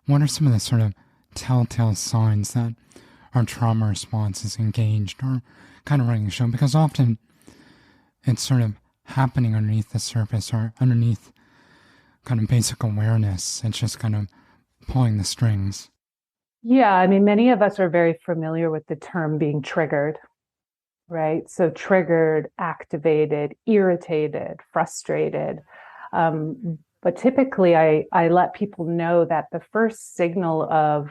what are some of the sort of telltale signs that our trauma response is engaged or kind of running the show? Because often it's sort of happening underneath the surface or underneath kind of basic awareness. It's just kind of pulling the strings. Yeah, I mean, many of us are very familiar with the term being triggered, right? So triggered, activated, irritated, frustrated. But typically, I let people know that the first signal of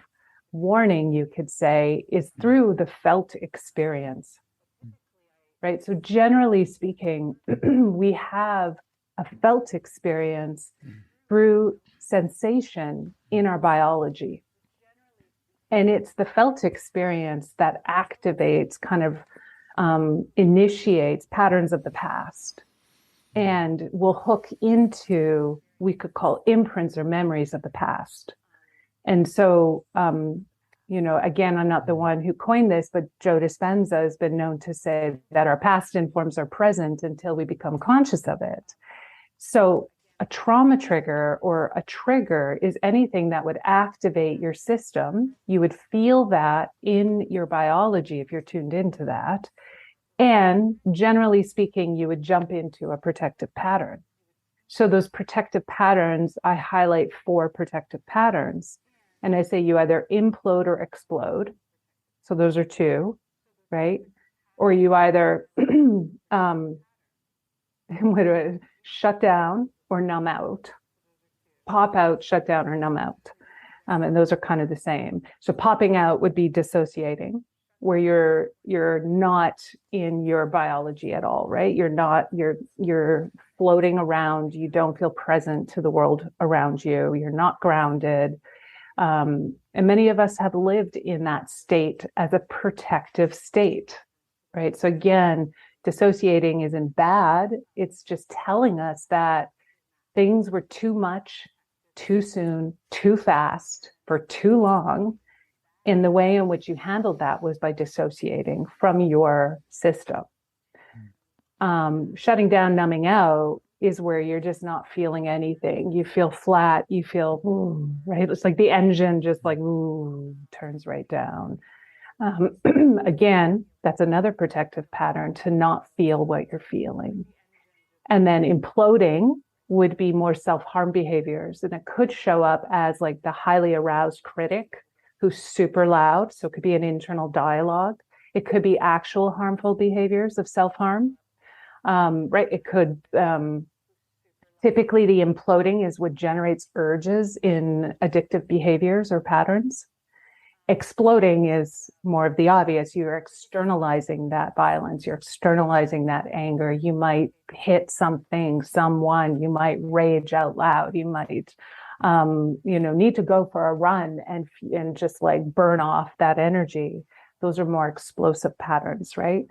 warning, you could say, is through the felt experience, right? So generally speaking, we have a felt experience through sensation in our biology. And it's the felt experience that activates, kind of initiates patterns of the past and will hook into, we could call imprints or memories of the past. And so, again, I'm not the one who coined this, but Joe Dispenza has been known to say that our past informs our present until we become conscious of it. So a trauma trigger or a trigger is anything that would activate your system. You would feel that in your biology if you're tuned into that. And generally speaking, you would jump into a protective pattern. So those protective patterns, I highlight 4 protective patterns. And I say you either implode or explode. So those are 2, right? Or you either shut down or numb out, pop out, shut down, or numb out. And those are kind of the same. So popping out would be dissociating, where you're not in your biology at all, right? You're floating around. You don't feel present to the world around you. You're not grounded. And many of us have lived in that state as a protective state, right? So again, dissociating isn't bad. It's just telling us that things were too much, too soon, too fast, for too long. And the way in which you handled that was by dissociating from your system. Shutting down, numbing out is where you're just not feeling anything. You feel flat. You feel, right? It's like the engine just like, turns right down. Again, that's another protective pattern, to not feel what you're feeling. And then imploding would be more self-harm behaviors. And it could show up as like the highly aroused critic who's super loud. So it could be an internal dialogue. It could be actual harmful behaviors of self-harm, right? It could, typically the imploding is what generates urges in addictive behaviors or patterns. Exploding is more of the obvious. You're externalizing that violence. You're externalizing that anger. You might hit something, someone. You might rage out loud. You might, need to go for a run and just like burn off that energy. Those are more explosive patterns, right?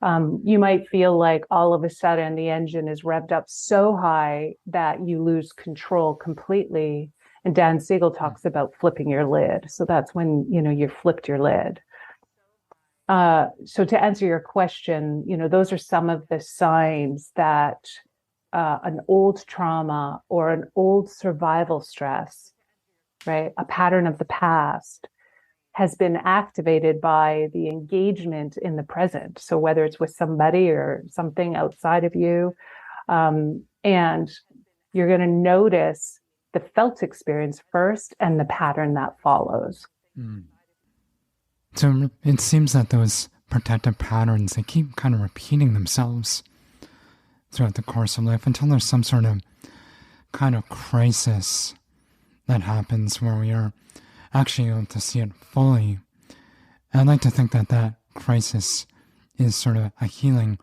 You might feel like all of a sudden the engine is revved up so high that you lose control completely. And Dan Siegel talks about flipping your lid. So that's when, you flipped your lid. So to answer your question, those are some of the signs that an old trauma or an old survival stress, right, a pattern of the past, has been activated by the engagement in the present. So whether it's with somebody or something outside of you, and you're going to notice the felt experience first and the pattern that follows. So it seems that those protective patterns, they keep kind of repeating themselves throughout the course of life until there's some sort of kind of crisis that happens where we are actually able to see it fully. And I'd like to think that that crisis is sort of a healing